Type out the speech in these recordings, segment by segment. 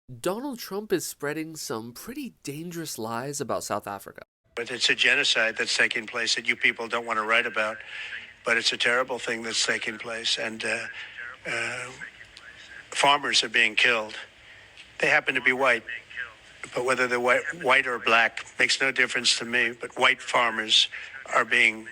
Donald Trump is spreading some pretty dangerous lies about South Africa. But it's a genocide that's taking place that you people don't want to write about. But it's a terrible thing that's taking place. And uh, farmers are being killed. They happen to be white. But whether they're white or black makes no difference to me. But white farmers are being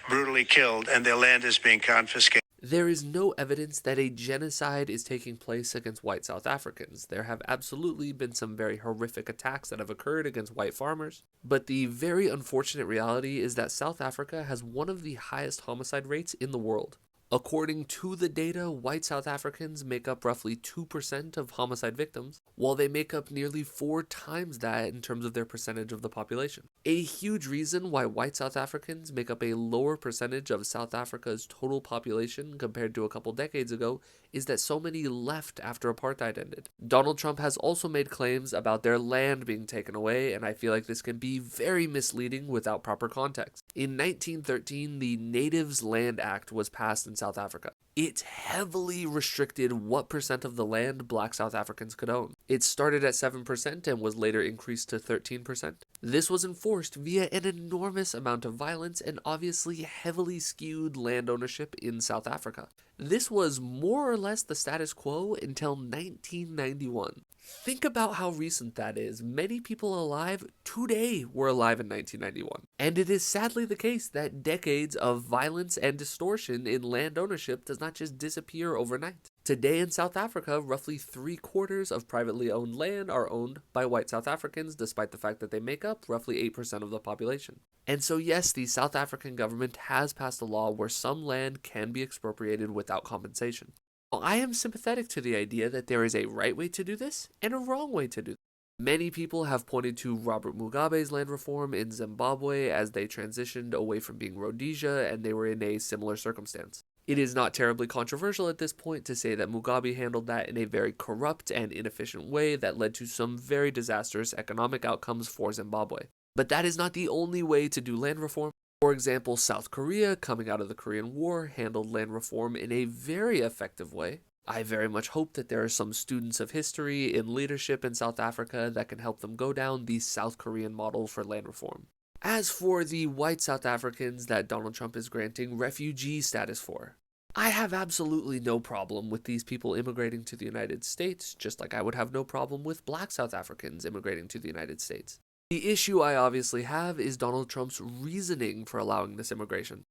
brutally killed and their land is being confiscated. There is no evidence that a genocide is taking place against white South Africans. There have absolutely been some very horrific attacks that have occurred against white farmers, but the very unfortunate reality is that South Africa has one of the highest homicide rates in the world. According to the data, white South Africans make up roughly 2% of homicide victims, while they make up nearly 4 times that in terms of their percentage of the population. A huge reason why white South Africans make up a lower percentage of South Africa's total population compared to a couple decades ago is that so many left after apartheid ended. Donald Trump has also made claims about their land being taken away, and I feel like this can be very misleading without proper context. In 1913, the Natives Land Act was passed in South Africa. It heavily restricted what percent of the land black South Africans could own. It started at 7% and was later increased to 13%. This was enforced via an enormous amount of violence and obviously heavily skewed land ownership in South Africa. This was more or less the status quo until 1991. Think about how recent that is. Many people alive today were alive in 1991. And it is sadly the case that decades of violence and distortion in land ownership does not just disappear overnight. Today in South Africa, roughly 3/4 of privately owned land are owned by white South Africans, despite the fact that they make up roughly 8% of the population. And so yes, the South African government has passed a law where some land can be expropriated without compensation. I am sympathetic to the idea that there is a right way to do this and a wrong way to do this. Many people have pointed to Robert Mugabe's land reform in Zimbabwe as they transitioned away from being Rhodesia and they were in a similar circumstance. It is not terribly controversial at this point to say that Mugabe handled that in a very corrupt and inefficient way that led to some very disastrous economic outcomes for Zimbabwe. But that is not the only way to do land reform. For example, South Korea, coming out of the Korean War, handled land reform in a very effective way. I very much hope that there are some students of history in leadership in South Africa that can help them go down the South Korean model for land reform. As for the white South Africans that Donald Trump is granting refugee status for, I have absolutely no problem with these people immigrating to the United States, just like I would have no problem with black South Africans immigrating to the United States. The issue I obviously have is Donald Trump's reasoning for allowing this immigration.